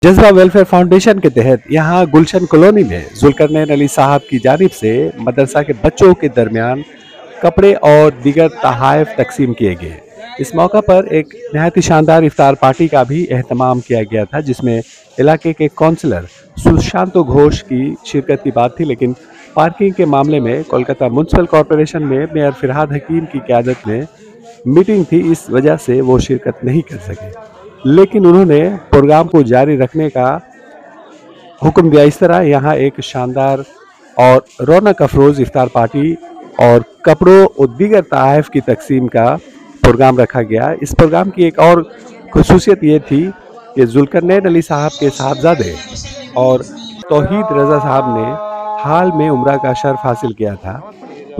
जज्बा welfare foundation के तहत यहाँ गुलशन कॉलोनी में जुल्करनैन अली साहब की जानिब से मदरसा के बच्चों के दरमियान कपड़े और दीगर तहाइफ तकसीम किए गए। इस मौका पर एक नहायत शानदार इफ्तार पार्टी का भी एहतमाम किया गया था, जिसमें इलाके के काउंसलर सुशांतो घोष की शिरकत की बात थी, लेकिन पार्किंग के मामले में कोलकाता म्यूनसिपल कॉरपोरेशन में मेयर फिरहाद हकीम की क़यादत में मीटिंग थी, इस वजह से वो शिरकत नहीं कर सके। लेकिन उन्होंने प्रोग्राम को जारी रखने का हुक्म दिया। इस तरह यहाँ एक शानदार और रौनक अफरोज़ इफ्तार पार्टी और कपड़ों और दीगर तहाइफ की तकसीम का प्रोग्राम रखा गया। इस प्रोग्राम की एक और खुसूसियत ये थी कि जुल्करनैन अली साहब के साहबजादे और तौहीद रज़ा साहब ने हाल में उम्रा का शर्फ हासिल किया था।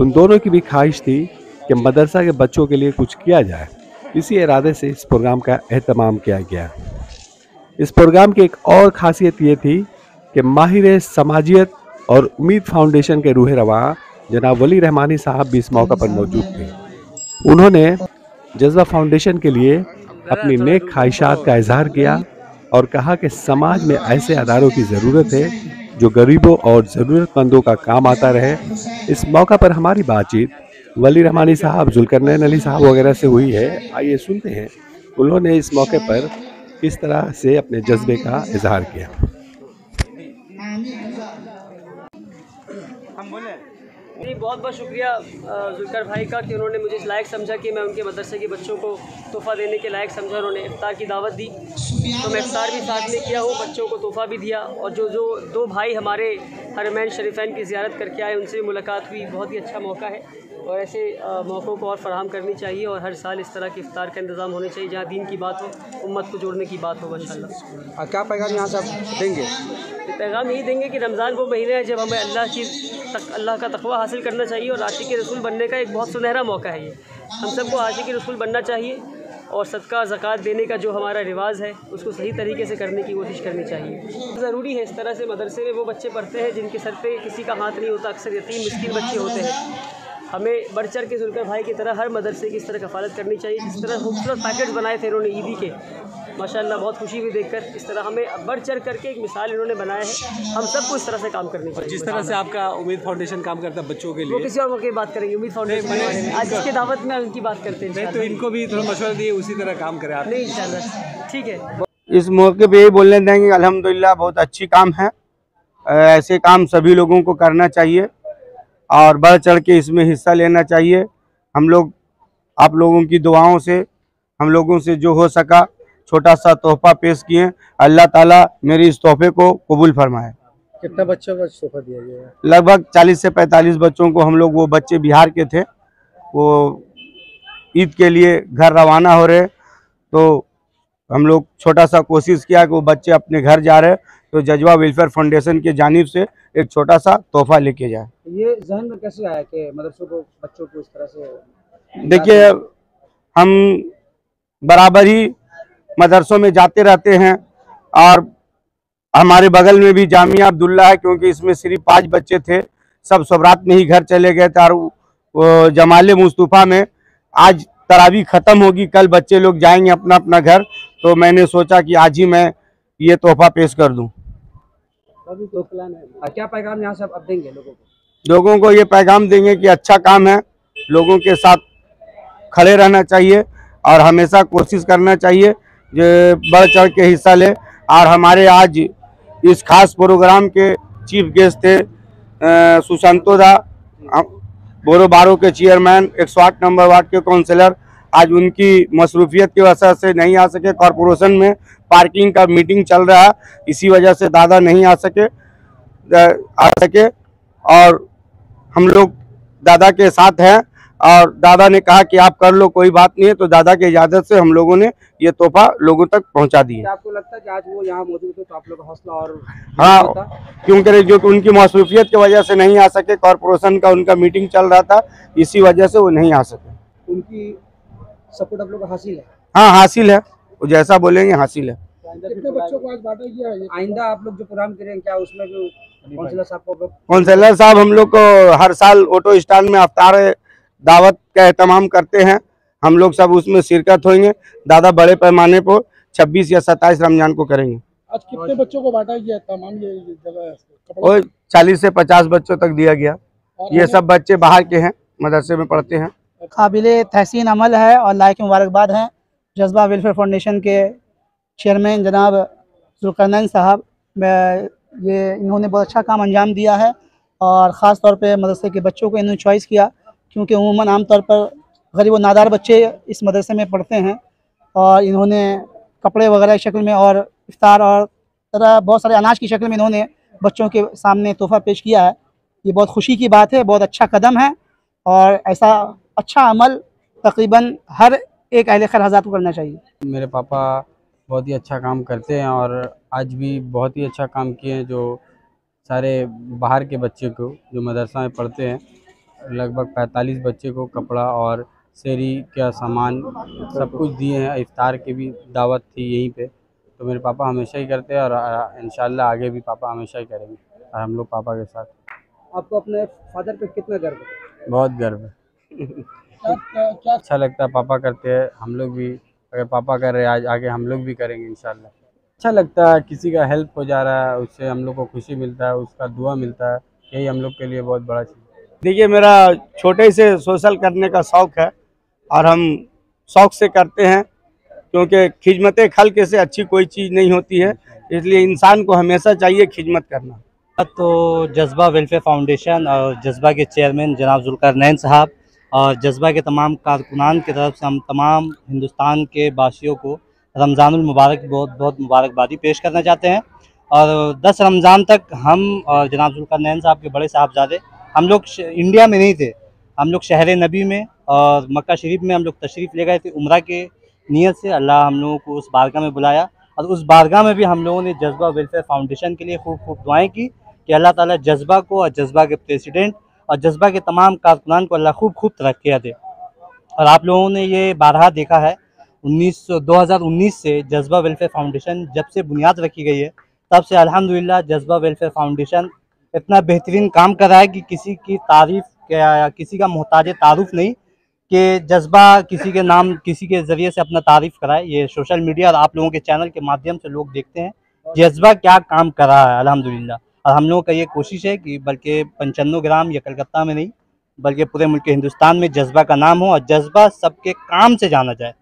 उन दोनों की भी ख्वाहिश थी कि मदरसा के बच्चों के लिए कुछ किया जाए। इसी इरादे से इस प्रोग्राम का एहतमाम किया गया। इस प्रोग्राम की एक और ख़ासियत ये थी कि माहिर समाजियत और उम्मीद फाउंडेशन के रूह रवां जनाब वली रहमानी साहब भी इस मौका पर मौजूद थे। उन्होंने जज्बा फाउंडेशन के लिए अपनी नेक ख्वाहिशात का इजहार किया और कहा कि समाज में ऐसे अदारों की ज़रूरत है जो गरीबों और ज़रूरतमंदों का काम आता रहे। इस मौका पर हमारी बातचीत वली रहमानी साहब, जुल्करनैन अली साहब वगैरह से हुई है। आइए सुनते हैं उन्होंने इस मौके पर किस तरह से अपने जज्बे का इजहार किया। जी, बहुत बहुत शुक्रिया जुल्कर भाई का कि उन्होंने मुझे इस लायक समझा कि मैं उनके मदरसे के बच्चों को तोहफ़ा देने के लायक समझा। उन्होंने इफ्तार की दावत दी तो मैं इफ्तार भी साथ में किया हूँ, बच्चों को तोहफ़ा भी दिया। और जो दो भाई हमारे हरमैन शरीफैन की ज़ियारत करके आए, उनसे मुलाकात हुई। बहुत ही अच्छा मौका है और ऐसे मौक़ों को और फ़राहम करनी चाहिए और हर साल इस तरह के इफ्तार का इंतज़ाम होने चाहिए जहाँ दीन की बात हो, उम्मत को जोड़ने की बात हो। इंशाअल्लाह क्या पैगाम यहाँ से आप देंगे? पैगाम यही देंगे कि रमज़ान वो महीने है जब हमें अल्लाह का तक़वा हासिल करना चाहिए और आशिक़ रसूल बनने का एक बहुत सुनहरा मौका है ये। हम सबको आशिक़ रसूल बनना चाहिए और सदका ज़कात देने का जो हमारा रिवाज है उसको सही तरीके से करने की कोशिश करनी चाहिए। ज़रूरी है इस तरह से मदरसे में वो बच्चे पढ़ते हैं जिनके सर पे किसी का हाथ नहीं होता, अक्सर यतीम मिस्कीन बच्चे होते हैं। हमें बढ़ चढ़ के जुल्कर भाई की तरह हर मदरसे की इस तरह कफ़ालत करनी चाहिए। जिस तरह खूबसूरत पैकेट्स बनाए थे इन्होंने ईदी के, माशाअल्लाह बहुत खुशी हुई देखकर। इस तरह हमें बढ़ चढ़ करके एक मिसाल इन्होंने बनाया है। हम सबको इस तरह से काम करनी चाहिए। जिस तरह से आपका उम्मीद फाउंडेशन काम करता है बच्चों के लिए, वो किसी और मौके बात करेंगे उम्मीद फाउंडेशन के बारे में। आज इसके दावत में उनकी बात करते हैं, तो इनको भी थोड़ा मशवरा दिए उसी तरह काम करें आप। नहीं इंशाअल्लाह ठीक है। इस मौके पे यही बोलने देंगे अल्हम्दुलिल्लाह बहुत अच्छी काम है। ऐसे काम सभी लोगों को करना चाहिए और बढ़ चढ़ के इसमें हिस्सा लेना चाहिए। हम लोग आप लोगों की दुआओं से हम लोगों से जो हो सका छोटा सा तोहफा पेश किए। अल्लाह ताला मेरी इस तोहफे को कबूल फरमाए। कितना बच्चों को तोहफा दिया गया? लगभग 40 से 45 बच्चों को हम लोग, वो बच्चे बिहार के थे, वो ईद के लिए घर रवाना हो रहे, तो हम लोग छोटा सा कोशिश किया कि वो बच्चे अपने घर जा रहे, तो जज्बा वेलफेयर फाउंडेशन की जानिब से एक छोटा सा तोहफा लेके जाए। ये जहन में कैसे आया कि मदरसों को बच्चों को इस तरह से? देखिए, हम बराबर ही मदरसों में जाते रहते हैं और हमारे बगल में भी जामिया अब्दुल्ला है, क्योंकि इसमें सिर्फ 5 बच्चे थे, सब सबरात में ही घर चले गए थे। और जमाले मुस्तफ़ा में आज तरावी ख़त्म होगी, कल बच्चे लोग जाएंगे अपना अपना घर, तो मैंने सोचा कि आज ही मैं ये तोहफा पेश कर दूं। अभी तो प्लान है। क्या पैगाम यहाँ से अब देंगे लोगों को? लोगों को ये पैगाम देंगे कि अच्छा काम है, लोगों के साथ खड़े रहना चाहिए और हमेशा कोशिश करना चाहिए जो बढ़ चढ़ के हिस्सा ले। और हमारे आज इस खास प्रोग्राम के चीफ गेस्ट थे सुशांतो दा, बोरो के चेयरमैन, 108 नंबर वार्ड के काउंसलर। आज उनकी मसरूफियत की वजह से नहीं आ सके। कॉरपोरेशन में पार्किंग का मीटिंग चल रहा है, इसी वजह से दादा नहीं आ सके और हम लोग दादा के साथ हैं और दादा ने कहा कि आप कर लो, कोई बात नहीं है। तो दादा की इजाज़त से हम लोगों ने ये तोहफा लोगों तक पहुंचा दी है। आपको लगता है कि आज वो यहाँ मौजूद थे तो आप लोग का हौसला और? हाँ, क्योंकि जो उनकी मसरूफियत की वजह से नहीं आ सके, कॉरपोरेशन का उनका मीटिंग चल रहा था, इसी वजह से वो नहीं आ सके। उनकी सपोर्ट आप लोग का हासिल है? हाँ हासिल है, वो जैसा बोलेंगे हासिल है। कितने बच्चों को आज बांटा गया है? आइंदा आप लोग जो प्रोग्राम करेंगे क्या उसमें जो काउंसलर साहब को? काउंसलर साहब हम लोग को हर साल ऑटो स्टैंड में अफ्तार दावत का एहतमाम करते हैं, हम लोग सब उसमें शिरकत होंगे। दादा बड़े पैमाने पर 26 या 27 रमजान को करेंगे। आज कितने बच्चों को बांटा गया तमाम ये जगह कपड़ों और 40 से 50 बच्चों तक दिया गया। और ये सब बच्चे बाहर के हैं, मदरसे में पढ़ते हैं। काबिले तहसीन अमल है और लायक मुबारकबाद हैं जज्बा वेलफेयर फाउंडेशन के चेयरमैन जनाब जुल्करनैन साहब। ये इन्होंने बहुत अच्छा काम अंजाम दिया है और ख़ास तौर पे मदरसे के बच्चों को इन्होंने चॉइस किया, क्योंकि उमूमन आमतौर पर गरीब व नादार बच्चे इस मदरसे में पढ़ते हैं। और इन्होंने कपड़े वगैरह की शक्ल में और इफ्तार और तरह बहुत सारे अनाज की शक्ल में इन्होंने बच्चों के सामने तोहफ़ा पेश किया है। ये बहुत खुशी की बात है, बहुत अच्छा कदम है और ऐसा अच्छा अमल तकरीबन हर एक अहले खैर हज़रात को करना चाहिए। मेरे पापा बहुत ही अच्छा काम करते हैं और आज भी बहुत ही अच्छा काम किए हैं। जो सारे बाहर के बच्चे को जो मदरसा में पढ़ते हैं, लगभग 45 बच्चे को कपड़ा और सेरी का सामान सब कुछ दिए हैं। इफ्तार की भी दावत थी यहीं पे, तो मेरे पापा हमेशा ही करते हैं और इंशाल्लाह आगे भी पापा हमेशा ही करेंगे और हम लोग पापा के साथ। आपको अपने फादर पे कितना गर्व है? बहुत गर्व है। क्या अच्छा लगता है, पापा करते हैं, हम लोग भी अगर पापा कर रहे हैं आज आगे हम लोग भी करेंगे इंशाल्लाह। अच्छा लगता है, किसी का हेल्प हो जा रहा है उससे हम लोग को खुशी मिलता है, उसका दुआ मिलता है, यही हम लोग के लिए बहुत बड़ा चीज़ है। देखिए, मेरा छोटे से सोशल करने का शौक़ है और हम शौक़ से करते हैं, क्योंकि खिदमत खल्क़ से अच्छी कोई चीज़ नहीं होती है, इसलिए इंसान को हमेशा चाहिए खिदमत करना। तो जज्बा वेलफेयर फाउंडेशन और जज्बा के चेयरमैन जनाब जुल्करनैन साहब और जज्बा के तमाम कारकुनान की तरफ से हम तमाम हिंदुस्तान के वासियों को रमज़ानुल मुबारक बहुत बहुत मुबारकबादी पेश करना चाहते हैं। और 10 रमज़ान तक हम और जनाब जुल्करनैन साहब के बड़े साहबजादे हम लोग इंडिया में नहीं थे, हम लोग शहर नबी में और मक्का शरीफ में हम लोग तशरीफ़ ले गए थे उम्रा के नीयत से। अल्लाह हम लोगों को उस बारगाह में बुलाया और उस बारगाह में भी हम लोगों ने जज्बा वेलफेयर फाउंडेशन के लिए खूब खूब दुआएँ की कि अल्लाह ताला जज्बा को और जज्बा के प्रेसिडेंट और जज्बा के तमाम कारकुनान को अल्लाह खूब खूब तरक्कियाँ दे। और आप लोगों ने ये बारहा देखा है 2019 से जज्बा वेलफेयर फाउंडेशन जब से बुनियाद रखी गई है तब से अल्हम्दुलिल्लाह जज्बा वेलफेयर फाउंडेशन इतना बेहतरीन काम कर रहा है कि किसी की तारीफ़ या किसी का मोहताज तारुफ नहीं कि जज्बा किसी के नाम किसी के ज़रिए से अपना तारीफ़ कराए। ये सोशल मीडिया और आप लोगों के चैनल के माध्यम से लोग देखते हैं जज्बा क्या काम कर रहा है अल्हम्दुलिल्लाह। और हम लोगों का ये कोशिश है कि बल्कि 95 ग्राम या कलकत्ता में नहीं बल्कि पूरे मुल्क हिंदुस्तान में जज्बा का नाम हो और जज्बा सबके काम से जाना जाए।